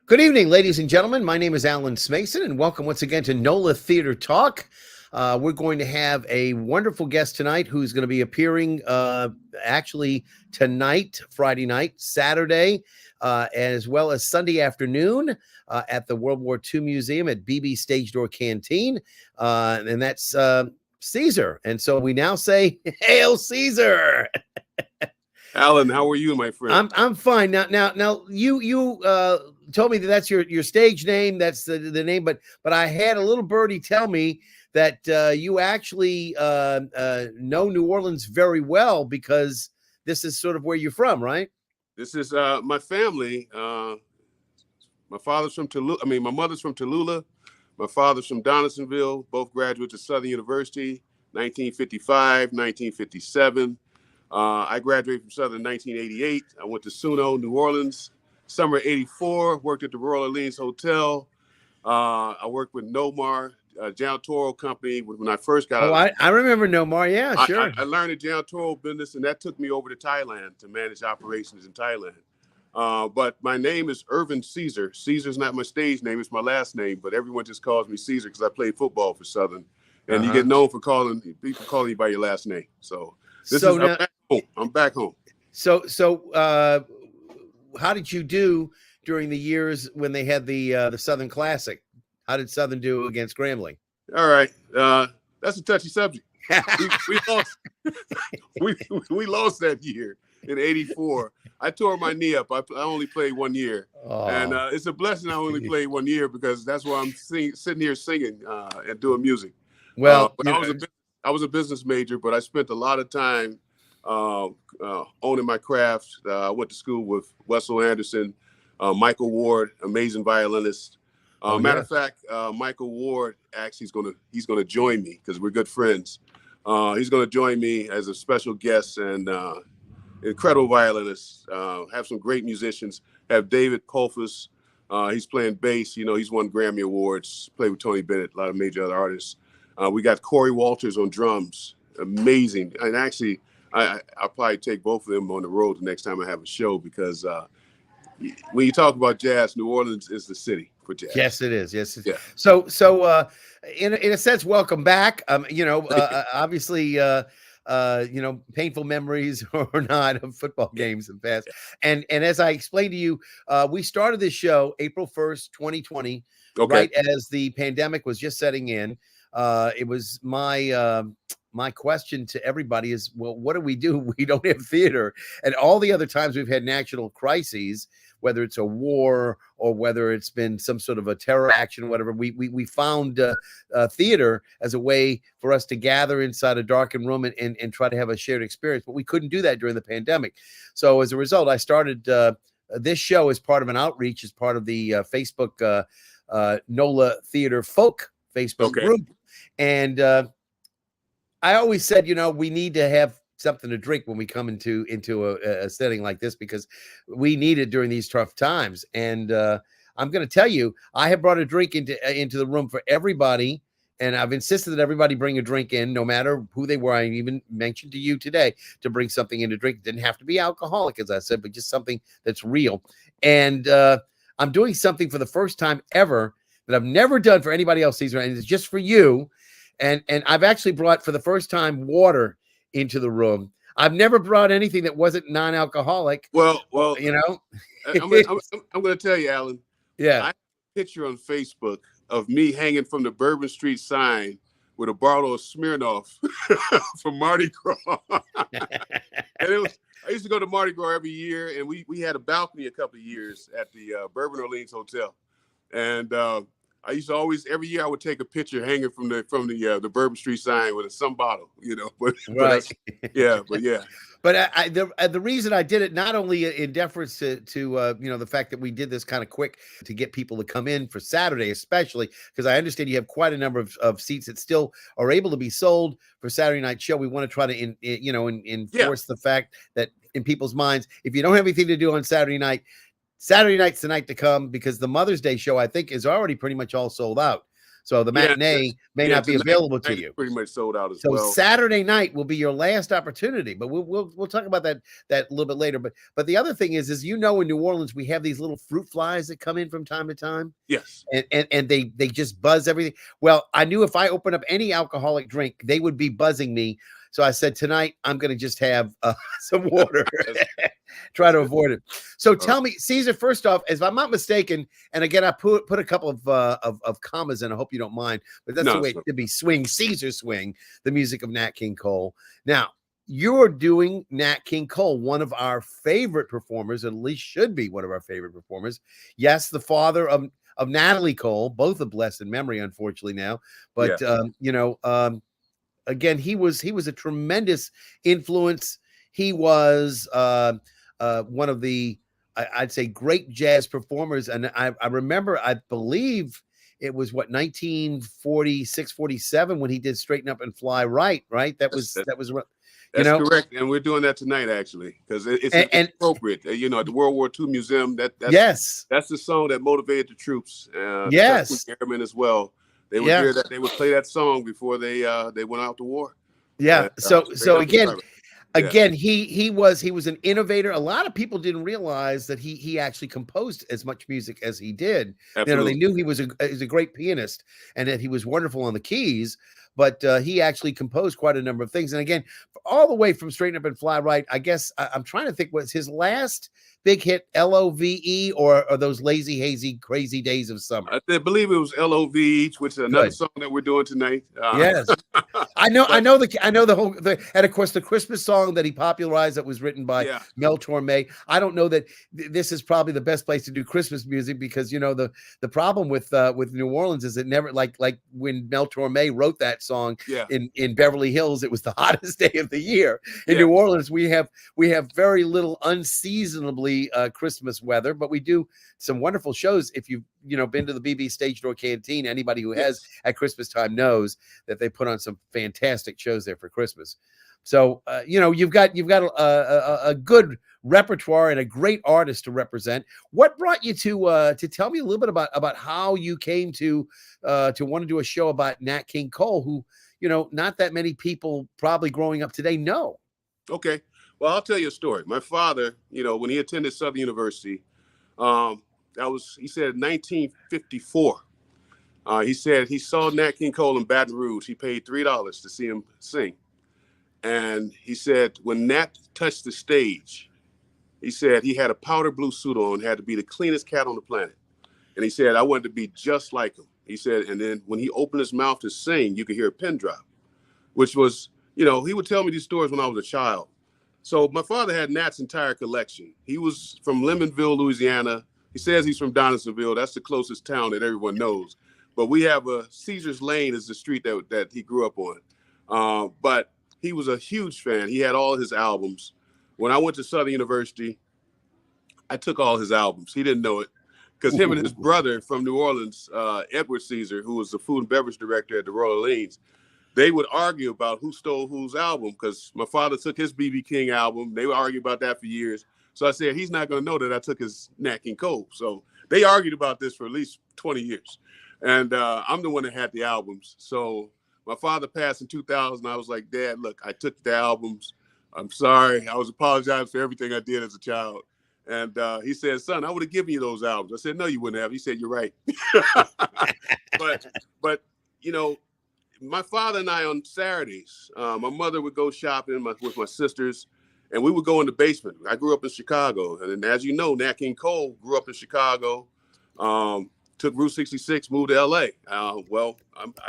Good evening, ladies and gentlemen. My name is Alan Smason, and welcome once again to NOLA Theater Talk. We're going to have a wonderful guest tonight who's going to be appearing actually tonight, Friday night, Saturday, as well as Sunday afternoon at the World War II Museum at BB Stage Door Canteen. And that's Caesar. And so we now say, Hail Caesar! Alan, how are you, my friend? I'm fine. Now you told me that that's your stage name. That's the name, but I had a little birdie tell me that you actually know New Orleans very well because this is sort of where you're from, right? This is my family. My father's from Tallulah. My mother's from Tallulah. My father's from Donaldsonville. Both graduates of Southern University, 1955, 1957. I graduated from Southern in 1988. I went to SUNO, New Orleans, summer '84. Worked at the Royal Orleans Hotel. I worked with Nomar, janitorial company when I first got out. I remember Nomar. Yeah, sure. I learned the janitorial business, and that took me over to Thailand to manage operations in Thailand. But my name is Irving Caesar. Caesar's not my stage name; it's my last name. But everyone just calls me Caesar because I played football for Southern, and you get known for people calling you by your last name. So I'm back home. So how did you do during the years when they had the Southern Classic? How did Southern do against Grambling? All right, that's a touchy subject. we lost. we lost that year in '84. I tore my knee up. I only played 1 year, and it's a blessing I only played 1 year because that's why I'm sitting here singing and doing music. Well, I was a business major, but I spent a lot of time owning my craft. I went to school with Wessel Anderson, Michael Ward, amazing violinist. Matter of fact, Michael Ward actually he's gonna join me because we're good friends. He's gonna join me as a special guest and incredible violinist. Have some great musicians. Have David Polfus. He's playing bass. You know, he's won Grammy Awards. Played with Tony Bennett, a lot of major other artists. We got Corey Walters on drums. Amazing. And actually, I'll probably take both of them on the road the next time I have a show because when you talk about jazz, New Orleans is the city for jazz. Yes, it is. Yes. Yeah. So in a sense, welcome back. Obviously, painful memories or not of football games in the past. And as I explained to you, we started this show April 1st, 2020, right as the pandemic was just setting in. It was my question to everybody is, well, what do? We don't have theater. And all the other times we've had national crises, whether it's a war or whether it's been some sort of a terror action, whatever, we found theater as a way for us to gather inside a darkened room and try to have a shared experience. But we couldn't do that during the pandemic. So as a result, I started this show as part of an outreach, as part of the Facebook NOLA Theater Folk Facebook group. And I always said, we need to have something to drink when we come into a setting like this because we need it during these tough times. And I'm going to tell you, I have brought a drink into the room for everybody. And I've insisted that everybody bring a drink in, no matter who they were. I even mentioned to you today to bring something in to drink. It didn't have to be alcoholic, as I said, but just something that's real. And I'm doing something for the first time ever that I've never done for anybody else, Caesar, and it's just for you. And I've actually brought for the first time water into the room. I've never brought anything that wasn't non-alcoholic. Well, I'm going to tell you, Alan. Yeah, I have a picture on Facebook of me hanging from the Bourbon Street sign with a bottle of Smirnoff from Mardi Gras. And I used to go to Mardi Gras every year, and we had a balcony a couple of years at the Bourbon Orleans Hotel, and I used to always, every year I would take a picture hanging from the Bourbon Street sign with some bottle, but right. But the reason I did it, not only in deference to the fact that we did this kind of quick to get people to come in for Saturday, especially because I understand you have quite a number of seats that still are able to be sold for Saturday night show. We want to try to enforce the fact that in people's minds, if you don't have anything to do on Saturday night's the night to come because the Mother's Day show, I think, is already pretty much all sold out. So the Yeah, matinee may yeah. not be available to Tonight is you. pretty much sold out as So well. Saturday night will be your last opportunity, but we'll talk about that a little bit later. But the other thing is in New Orleans we have these little fruit flies that come in from time to time, Yes. and they just buzz everything. Well, I knew if I opened up any alcoholic drink, they would be buzzing me. So I said tonight I'm going to just have some water. Try to avoid it. So tell me, Caesar, first off, if I'm not mistaken, and again, I put a couple of commas in. I hope you don't mind, but that's the way it should be. Swing, Caesar Swing, the music of Nat King Cole. Now, you're doing Nat King Cole, one of our favorite performers, at least should be one of our favorite performers. Yes, the father of Natalie Cole, both of blessed in memory, unfortunately now. But again, he was a tremendous influence. He was one of the I'd say great jazz performers, and I remember, I believe it was 1946, 47 when he did Straighten Up and Fly Right. That was That's correct, and we're doing that tonight actually because it's appropriate. You know, at the World War II Museum, that's the song that motivated the troops. Yes, airmen as well. They would hear that, they would play that song before they went out to war. Yeah. So again, he was an innovator. A lot of people didn't realize that he actually composed as much music as he did. Absolutely. They knew he was a great pianist and that he was wonderful on the keys, but he actually composed quite a number of things. And again, all the way from Straighten Up and Fly Right, I guess I'm trying to think, was his last big hit LOVE or those Lazy Hazy Crazy Days of Summer? I believe it was LOVE, which is another song that we're doing tonight. Yes. I know the whole, and of course the Christmas song that he popularized that was written by Mel Torme. I don't know that this is probably the best place to do Christmas music because the problem with New Orleans is it never, like when Mel Torme wrote that song in Beverly Hills, it was the hottest day of the year. In New Orleans, we have very little unseasonably Christmas weather, but we do some wonderful shows. If you've been to the BB Stage Door Canteen, anybody who has at Christmas time knows that they put on some fantastic shows there for Christmas. So you've got a good repertoire and a great artist to represent. What brought you to tell me a little bit about how you came to want to do a show about Nat King Cole, who not that many people probably growing up today know? Okay. Well, I'll tell you a story. My father, when he attended Southern University, he said 1954. He said he saw Nat King Cole in Baton Rouge. He paid $3 to see him sing. And he said when Nat touched the stage, he said he had a powder blue suit on, had to be the cleanest cat on the planet. And he said, I wanted to be just like him. He said, and then when he opened his mouth to sing, you could hear a pin drop, which was, he would tell me these stories when I was a child. So my father had Nat's entire collection. He was from Lemonville, Louisiana. He says he's from Donaldsonville. That's the closest town that everyone knows. But we have Caesar's Lane is the street that he grew up on. But he was a huge fan. He had all his albums. When I went to Southern University, I took all his albums. He didn't know it because him and his brother from New Orleans, Edward Caesar, who was the food and beverage director at the Royal Orleans, they would argue about who stole whose album because my father took his B.B. King album. They would argue about that for years. So I said, he's not going to know that I took his Nat King Cole. So they argued about this for at least 20 years. And I'm the one that had the albums. So my father passed in 2000. I was like, Dad, look, I took the albums. I'm sorry. I was apologizing for everything I did as a child. And he said, son, I would have given you those albums. I said, no, you wouldn't have. He said, you're right. but my father and I on Saturdays, my mother would go shopping with my sisters, and we would go in the basement. I grew up in Chicago. And as you know, Nat King Cole grew up in Chicago, took Route 66, moved to L.A. I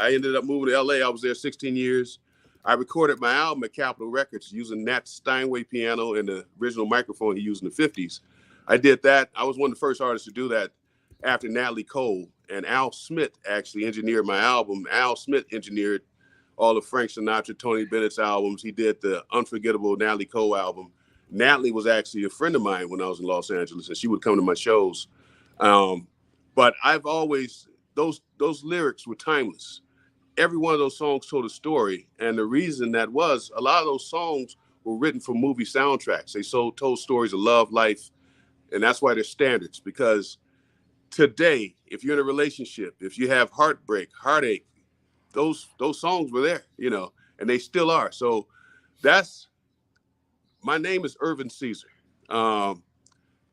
ended up moving to L.A. I was there 16 years. I recorded my album at Capitol Records using Nat Steinway piano and the original microphone he used in the 50s. I did that. I was one of the first artists to do that after Natalie Cole. And Al Smith actually engineered my album. Al Smith engineered all of Frank Sinatra, Tony Bennett's albums. He did the unforgettable Natalie Cole album. Natalie was actually a friend of mine when I was in Los Angeles, and she would come to my shows. But I've always, those lyrics were timeless. Every one of those songs told a story. And the reason that was, a lot of those songs were written for movie soundtracks. They told stories of love, life, and that's why they're standards, because today, if you're in a relationship, if you have heartbreak, heartache, those songs were there, you know, and they still are. So that's, my name is Irving Caesar.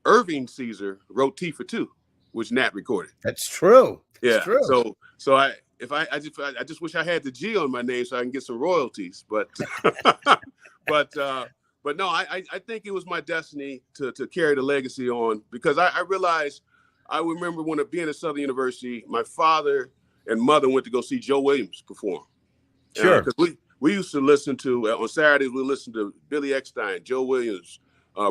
Irving Caesar wrote T for Two, which Nat recorded. That's true. That's Yeah. true. So I just wish I had the G on my name so I can get some royalties. But but no, I think it was my destiny to carry the legacy on, because I realized, I remember when being at Southern University, my father and mother went to go see Joe Williams perform. Sure. Because we used to listen to, on Saturdays, we listened to Billy Eckstine, Joe Williams,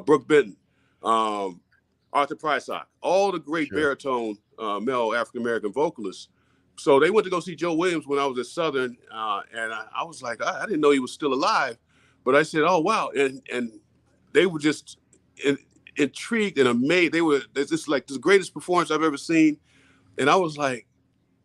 Brooke Benton, Arthur Prysock, all the great baritone male African-American vocalists. So they went to go see Joe Williams when I was at Southern, and I was like, I didn't know he was still alive, but I said, oh, wow. And they were just intrigued and amazed. It's like the greatest performance I've ever seen. And I was like,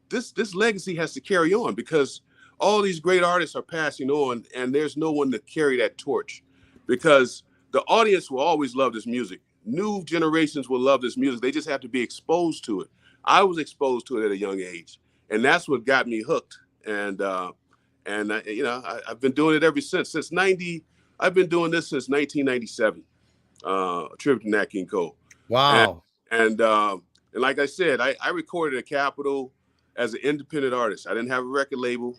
this legacy has to carry on, because all these great artists are passing on, and there's no one to carry that torch, because the audience will always love this music. New generations will love this music. They just have to be exposed to it. I was exposed to it at a young age, and that's what got me hooked. And you know, I've been doing it ever since. I've been doing this since 1997. A tribute to Nat King Cole. Wow. And like I said, I recorded at Capitol as an independent artist. I didn't have a record label.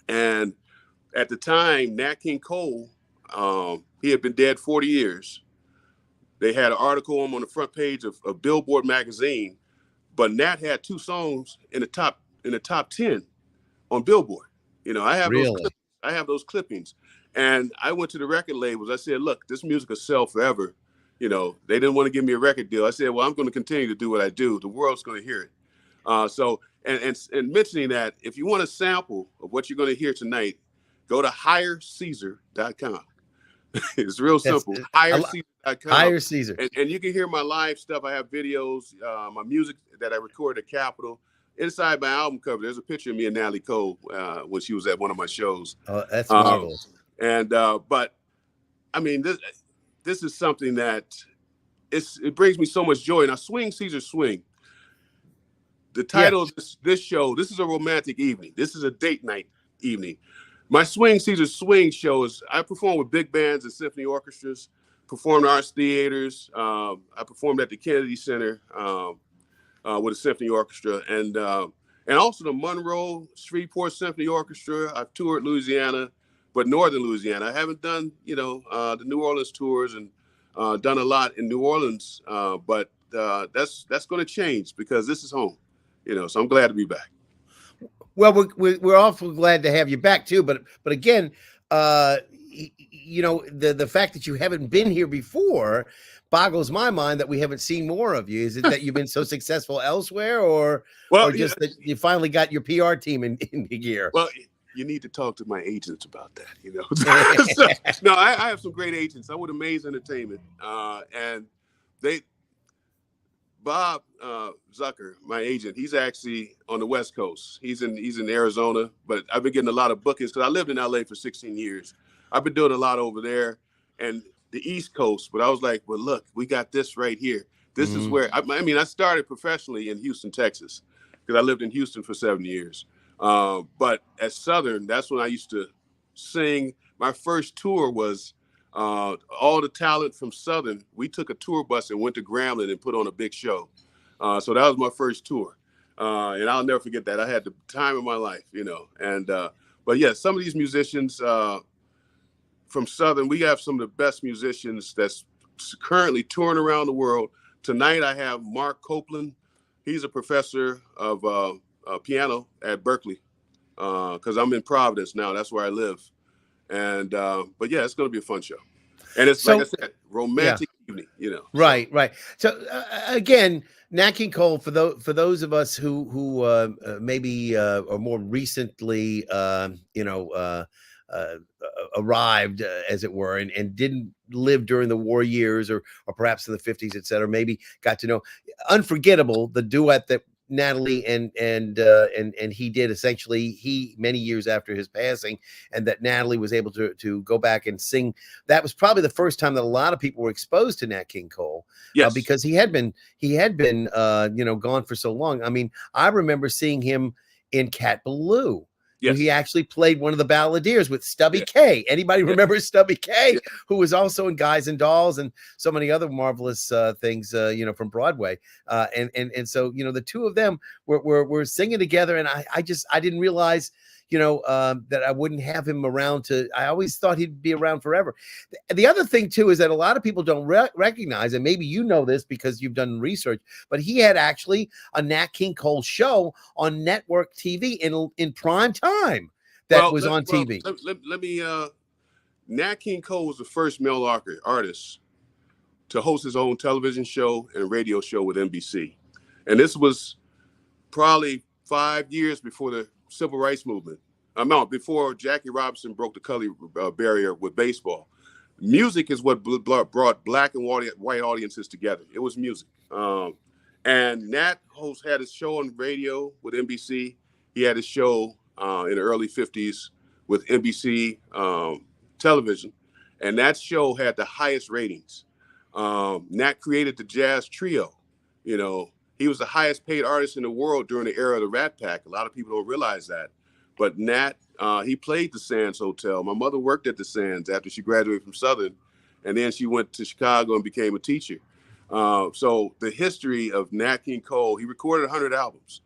And at the time, Nat King Cole, he had been dead 40 years. They had an article on the front page of Billboard magazine, but Nat had 2 songs in the top 10 on Billboard. You know, I have those clippings. And I went to the record labels. I said, look, this music will sell forever. You know, they didn't want to give me a record deal. I said, well, I'm going to continue to do what I do. The world's going to hear it. So mentioning that, if you want a sample of what you're going to hear tonight, go to hirecaesar.com. It's real simple. Hirecaesar.com. Hire Caesar. And you can hear my live stuff. I have videos, my music that I recorded at Capitol. Inside my album cover, there's a picture of me and Natalie Cole when she was at one of my shows. Oh, that's marvelous. And but I mean, this is something that it brings me so much joy. Now, Swing Caesar Swing. The title of this show, this is a romantic evening. This is a date night evening. My Swing Caesar Swing show is, I perform with big bands and symphony orchestras, performed arts theaters. I performed at the Kennedy Center with a symphony orchestra, and also the Monroe Shreveport Symphony Orchestra. I've toured Louisiana, but Northern Louisiana. I haven't done, you know, the New Orleans tours, and done a lot in New Orleans, but that's going to change, because this is home, you know. So I'm glad to be back. Well, we're awful glad to have you back too. But again, you know, the fact that you haven't been here before boggles my mind, that we haven't seen more of you. Is it that you've been so successful elsewhere, or just that you finally got your PR team in gear? Well, you need to talk to my agents about that, you know. So, no, I have some great agents. I'm with Amaze Entertainment, and Bob Zucker, my agent, he's actually on the West Coast. He's in Arizona, but I've been getting a lot of bookings because I lived in LA for 16 years. I've been doing a lot over there and the East Coast, but I was like, well, look, we got this right here. This is where, I mean, I started professionally in Houston, Texas, because I lived in Houston for 7 years. But at Southern, that's when I used to sing. My first tour was all the talent from Southern. We took a tour bus and went to Grambling and put on a big show. So that was my first tour. And I'll never forget that. I had the time of my life, you know. And but yeah, some of these musicians from Southern, we have some of the best musicians that's currently touring around the world. Tonight I have Mark Copeland. He's a professor of piano at Berkeley, because I'm in Providence now. That's where I live. And but yeah, it's going to be a fun show. And it's, like I said, romantic evening, you know. Right. So again, Nat King Cole, for those of us who maybe or more recently, arrived, as it were, and didn't live during the war years, or perhaps in the 50s, et cetera, maybe got to know, unforgettable, the duet that Natalie and he did essentially many years after his passing, and that Natalie was able to go back and sing. That was probably the first time that a lot of people were exposed to Nat King Cole, Yes. because he had been gone for so long. I mean, I remember seeing him in Cat Ballou, where Yes. he actually played one of the balladeers with Stubby Yeah. K. Anybody remember Stubby K, Yeah. who was also in Guys and Dolls and so many other marvelous things, from Broadway. And so, the two of them were singing together. And I didn't realize, that I wouldn't have him around I always thought he'd be around forever. The other thing too, is that a lot of people don't recognize, and maybe you know this because you've done research, but he had actually a Nat King Cole show on network TV in prime time that was on TV. Let me, Nat King Cole was the first male artist to host his own television show and radio show with NBC. And this was probably 5 years before the civil rights movement. Before Jackie Robinson broke the color barrier with baseball. Music is what brought black and white audiences together. It was music. And Nat had his show on radio with NBC. He had his show in the early 50s with NBC television. And that show had the highest ratings. Nat created the jazz trio. He was the highest paid artist in the world during the era of the Rat Pack. A lot of people don't realize that. But Nat, he played the Sands Hotel. My mother worked at the Sands after she graduated from Southern. And then she went to Chicago and became a teacher. So the history of Nat King Cole, he recorded 100 albums.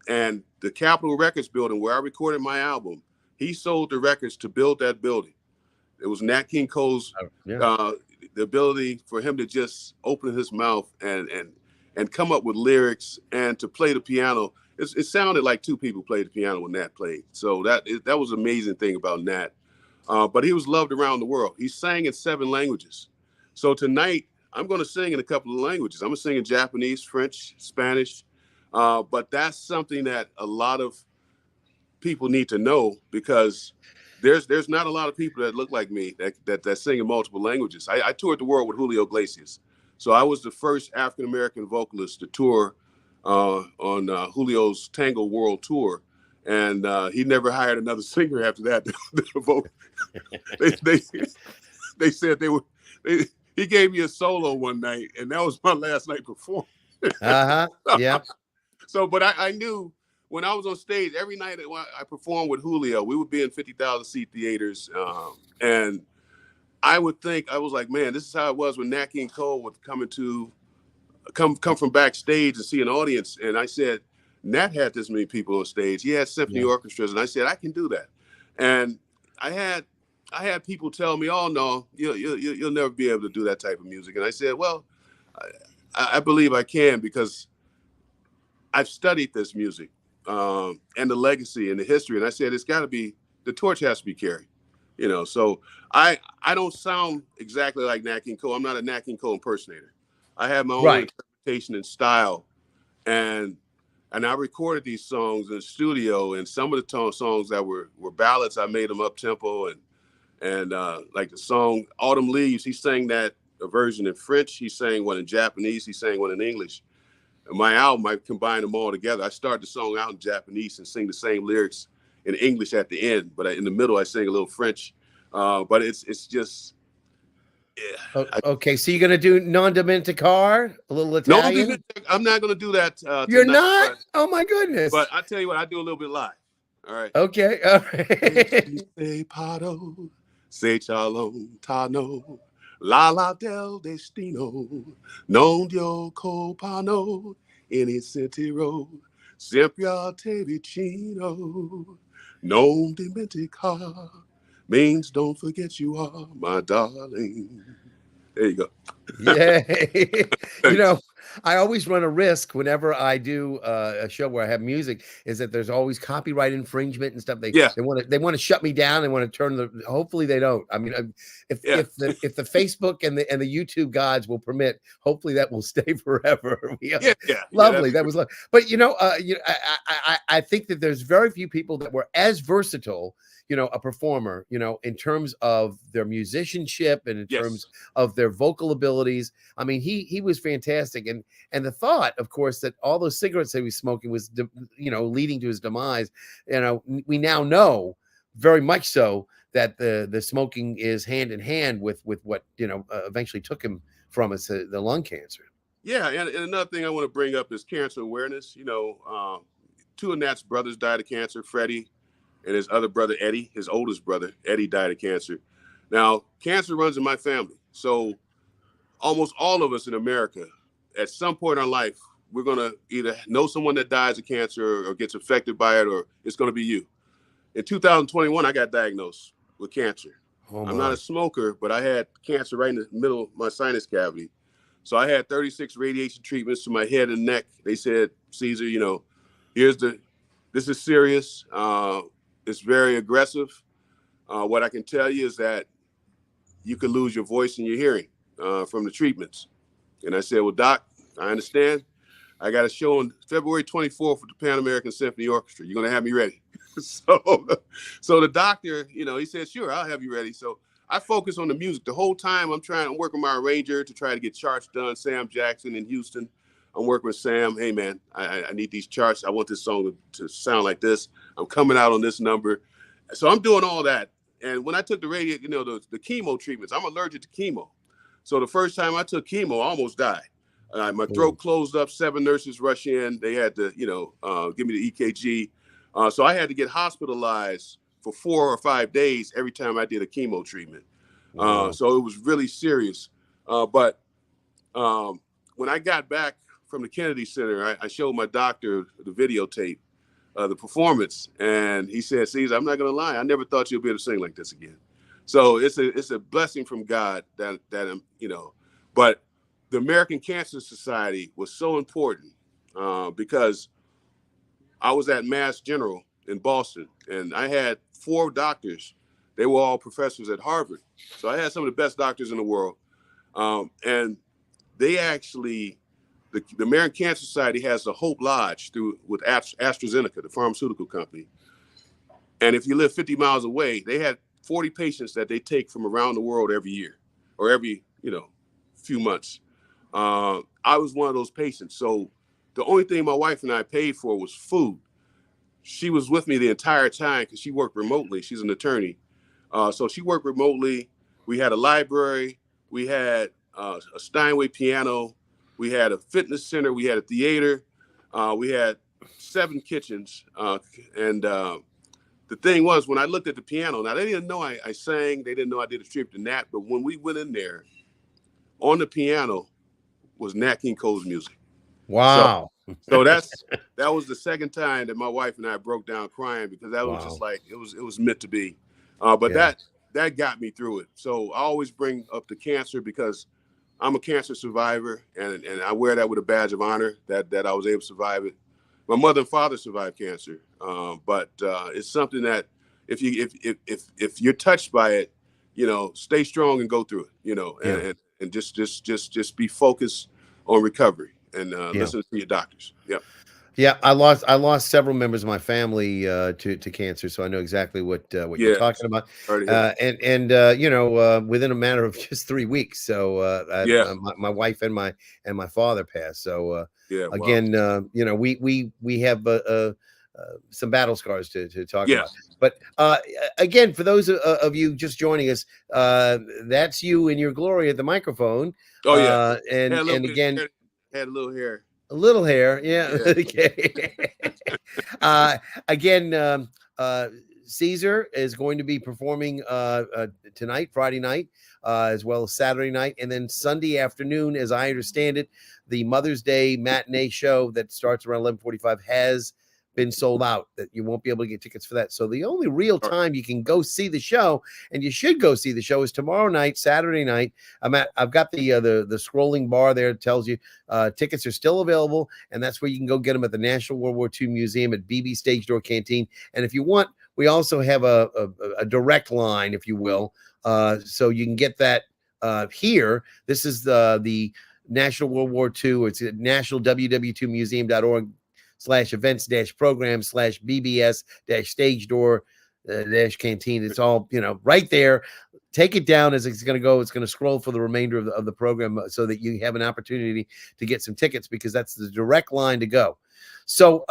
And the Capitol Records building where I recorded my album, he sold the records to build that building. It was Nat King Cole's, the ability for him to just open his mouth and come up with lyrics and to play the piano. It sounded like two people played the piano when Nat played. So that was an amazing thing about Nat. But he was loved around the world. He sang in 7 languages. So tonight, I'm going to sing in a couple of languages. I'm going to sing in Japanese, French, Spanish. But that's something that a lot of people need to know, because there's not a lot of people that look like me that sing in multiple languages. I toured the world with Julio Iglesias. So I was the first African-American vocalist to tour on Julio's Tango World Tour. And he never hired another singer after that. They said he gave me a solo one night, and that was my last night performing. Yeah. So, but I knew when I was on stage every night I performed with Julio, we would be in 50,000 seat theaters. And I was like, man, this is how it was when Nat King Cole would come from backstage and see an audience. And I said, Nat had this many people on stage. He had symphony orchestras. And I said, I can do that. And I had people tell me, oh, no, you'll never be able to do that type of music. And I said, well, I believe I can, because I've studied this music and the legacy and the history. And I said, the torch has to be carried. So I don't sound exactly like Nat King Cole. I'm not a Nat King Cole impersonator. I have my own interpretation and style. And I recorded these songs in the studio, and some of the songs that were ballads, I made them up tempo, and like the song Autumn Leaves, he sang that a version in French, he sang one in Japanese, he sang one in English. And my album, I combined them all together. I start the song out in Japanese and sing the same lyrics in English at the end, but in the middle I sing a little French. But it's just, yeah. Okay, so you're gonna do Non Dimenticar, a little Italian? No, I'm not gonna do that. You're tonight, not? Oh my goodness! But I tell you what, I do a little bit live. All right. Okay. All right. Say Pato, say Charlontano, la la del destino, non dio copano, ini sentiro, sempre a te vicino, non dimenticar, means don't forget you are my darling. There you go. Yeah. I always run a risk whenever I do a show where I have music, is that there's always copyright infringement and stuff. They want to shut me down. They want to turn hopefully they don't. I mean, if the Facebook and the YouTube gods will permit, hopefully that will stay forever. Lovely. That was lovely. But I think that there's very few people that were as versatile, a performer, in terms of their musicianship and in terms of their vocal abilities. I mean, he was fantastic. And And the thought, of course, that all those cigarettes that he was smoking was, leading to his demise. We now know very much so that the smoking is hand in hand with what eventually took him from us, the lung cancer. Yeah, and another thing I want to bring up is cancer awareness. Two of Nat's brothers died of cancer, Freddie and his other brother, Eddie. His oldest brother, Eddie, died of cancer. Now, cancer runs in my family. So almost all of us in America, at some point in our life, we're going to either know someone that dies of cancer or gets affected by it, or it's going to be you. In 2021, I got diagnosed with cancer. I'm not a smoker, but I had cancer right in the middle of my sinus cavity. So I had 36 radiation treatments to my head and neck. They said, Caesar, this is serious. It's very aggressive. What I can tell you is that you could lose your voice and your hearing from the treatments. And I said, well, Doc, I understand. I got a show on February 24th with the Pan American Symphony Orchestra. You're going to have me ready. So the doctor, he said, sure, I'll have you ready. So I focus on the music the whole time. I'm working with my arranger to try to get charts done. Sam Jackson in Houston. I'm working with Sam. Hey, man, I need these charts. I want this song to sound like this. I'm coming out on this number. So I'm doing all that. And when I took the the chemo treatments, I'm allergic to chemo. So the first time I took chemo, I almost died. My throat closed up. 7 nurses rushed in. They had to, give me the EKG. So I had to get hospitalized for 4 or 5 days every time I did a chemo treatment. So it was really serious. But when I got back from the Kennedy Center, I showed my doctor the videotape, the performance, and he said, Caesar, I'm not going to lie. I never thought you'd be able to sing like this again. So it's a blessing from God that I'm, but the American Cancer Society was so important because I was at Mass General in Boston, and I had 4 doctors. They were all professors at Harvard. So I had some of the best doctors in the world. And they actually, the American Cancer Society has the Hope Lodge with AstraZeneca, the pharmaceutical company. And if you live 50 miles away, they had 40 patients that they take from around the world every year or every, few months. I was one of those patients. So the only thing my wife and I paid for was food. She was with me the entire time because she worked remotely. She's an attorney. So she worked remotely. We had a library. We had a Steinway piano. We had a fitness center. We had a theater. We had 7 kitchens. And the thing was, when I looked at the piano, now they didn't know I sang. They didn't know I did a tribute to Nat. But when we went in there, on the piano was Nat King Cole's music. Wow. So that was the second time that my wife and I broke down crying because that was just like, it was meant to be. But that got me through it. So I always bring up the cancer because I'm a cancer survivor, and I wear that with a badge of honor that I was able to survive it. My mother and father survived cancer, but it's something that if you're touched by it, stay strong and go through it. And just be focused on recovery and listen to your doctors. Yep. Yeah, I lost several members of my family to cancer, so I know exactly what you're talking about. And within a matter of just 3 weeks, so my wife and my father passed. So again, we have some battle scars to talk about. But again, for those of you just joining us, that's you in your glory at the microphone. Oh yeah, and again, had a little hair. A little hair, yeah. Okay. Again, Caesar is going to be performing tonight, Friday night, as well as Saturday night, and then Sunday afternoon, as I understand it, the Mother's Day matinee show that starts around 11:45 has been sold out. That you won't be able to get tickets for that. So the only real time you can go see the show, and you should go see the show, is tomorrow night, Saturday night. I've got the scrolling bar there that tells you tickets are still available, and that's where you can go get them at the National World War II Museum at BB Stage Door Canteen. And if you want, we also have a direct line, if you will, so you can get that here. This is the National World War II. It's at nationalww2museum.org/events-program/BBS-stage door-canteen. It's all, right there. take it down as it's going to go. It's going to scroll for the remainder of the program so that you have an opportunity to get some tickets, because that's the direct line to go. So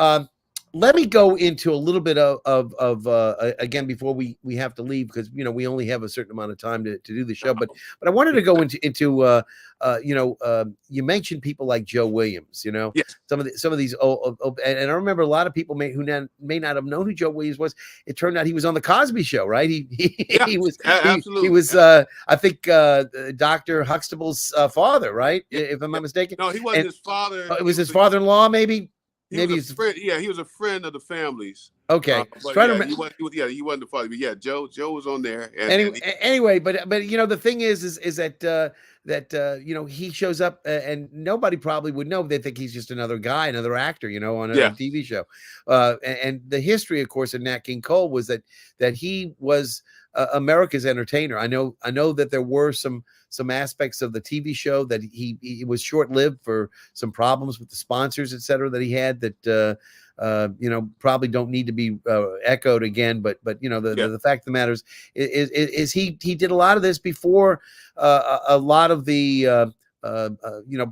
let me go into a little bit of again before we have to leave, because we only have a certain amount of time to do the show. But I wanted to go into you mentioned people like Joe Williams. Yes. Some of these old, and I remember a lot of people may not have known who Joe Williams was. It turned out he was on the Cosby Show, right? He was absolutely. He was I think Dr. Huxtable's father, right? If I'm not mistaken. No, he wasn't his father. It was his father-in-law, maybe. Maybe he's a friend. Yeah, he was a friend of the family's. Okay, but yeah, he wasn't the father. But yeah, Joe was on there. Anyway, but the thing is that he shows up and nobody probably would know. They think he's just another guy, another actor, on a TV show. And the history, of course, of Nat King Cole was that he was America's entertainer. I know that there were some aspects of the TV show that he was short-lived for some problems with the sponsors, et cetera, that he had that probably don't need to be echoed again. But the fact of the matter is he did a lot of this before a lot of the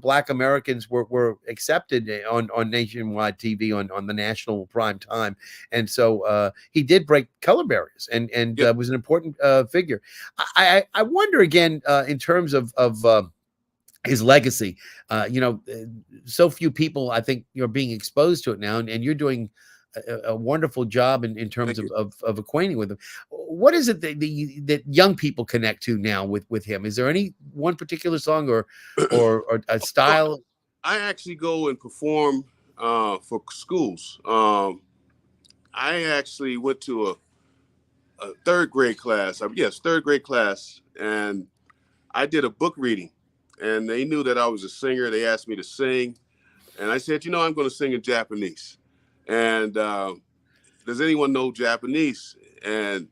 Black Americans were accepted on nationwide TV on the national prime time, and so he did break color barriers and was an important figure. I wonder again in terms of his legacy. So few people, I think, you're being exposed to it now, and you're doing a wonderful job in terms of acquainting with him. What is it that young people connect to now with him? Is there any one particular song or a style? I actually go and perform for schools. I actually went to a third grade class. Third grade class, and I did a book reading. And they knew that I was a singer. They asked me to sing. And I said, I'm going to sing in Japanese. And does anyone know Japanese? And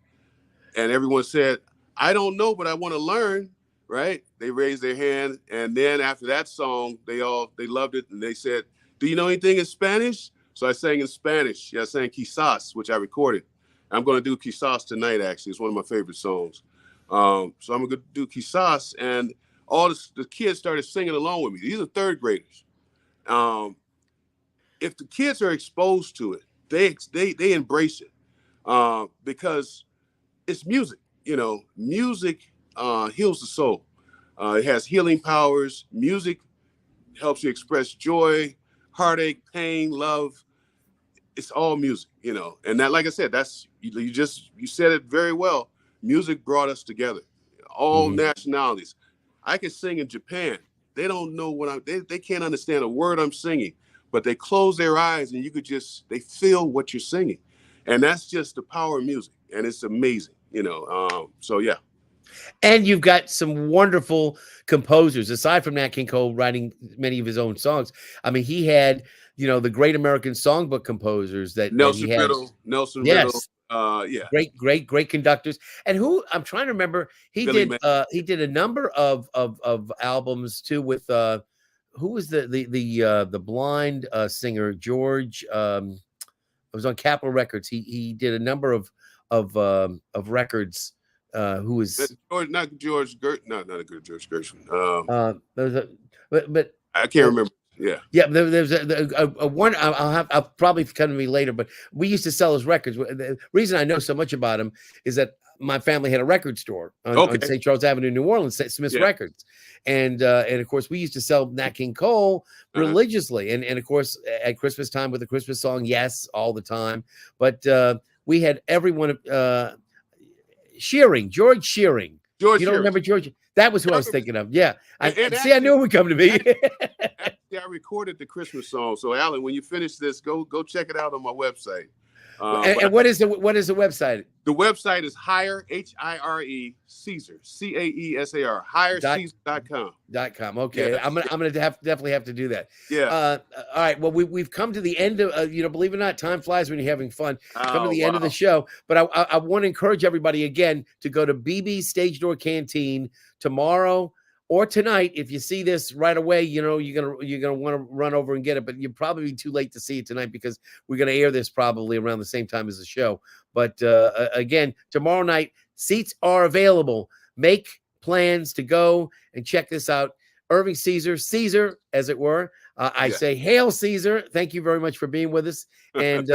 everyone said, I don't know, but I want to learn, right? They raised their hand. And then after that song, they loved it. And they said, do you know anything in Spanish? So I sang in Spanish. I sang Quizás, which I recorded. I'm going to do Quizás tonight, actually. It's one of my favorite songs. So I'm going to do Quizás. And all the kids started singing along with me. These are third graders. If the kids are exposed to it, they embrace it because it's music. Music heals the soul. It has healing powers. Music helps you express joy, heartache, pain, love. It's all music, And that, like I said, that's you said it very well. Music brought us together, all nationalities. I can sing in Japan. They don't know what they can't understand a word I'm singing, but they close their eyes and they feel what you're singing. And that's just the power of music. And it's amazing, so yeah. And you've got some wonderful composers, aside from Nat King Cole writing many of his own songs. I mean, he had, the great American songbook composers Nelson Riddle. Great conductors. And who I'm trying to remember, he did a number of albums too with who was the blind singer, George, it was on Capitol Records. He did a number of records. Who was not George Gershwin? Not a good George Gershwin. But I can't remember. Yeah. There's a one. I'll probably come to me later, but we used to sell his records. The reason I know so much about him is that my family had a record store on St. Charles Avenue, New Orleans, Smith's Records, and of course we used to sell Nat King Cole religiously, and of course at Christmas time with the Christmas song, yes, all the time. But we had everyone. George Shearing. You don't remember George? That was who I was thinking of. Yeah. I knew it would come to me. Actually, I recorded the Christmas song. So, Alan, when you finish this, go check it out on my website. And what is the website? The website is Hire, Hire Caesar, Caesar, HireCaesar.com. Okay, yeah, I'm gonna definitely have to do that. Yeah. All right. Well, we've come to the end of believe it or not, time flies when you're having fun. Come to the end of the show, but I want to encourage everybody again to go to BB's Stage Door Canteen tomorrow or tonight. If you see this right away, you're gonna want to run over and get it, but you'll probably be too late to see it tonight because we're gonna air this probably around the same time as the show. But again, tomorrow night, seats are available. make plans to go and check this out. Irving Caesar, as it were. I say, hail Caesar. Thank you very much for being with us. And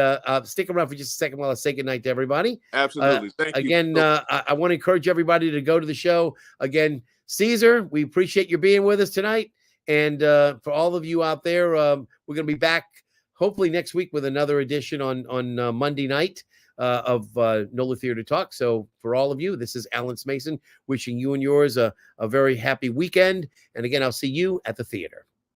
stick around for just a second while I say goodnight to everybody. Absolutely. Thank you. Again, I want to encourage everybody to go to the show. Again, Caesar, we appreciate you being with us tonight. And for all of you out there, we're going to be back hopefully next week with another edition on Monday night of NOLA Theater Talk. So for all of you, this is Alan Smason wishing you and yours a very happy weekend. And again, I'll see you at the theater.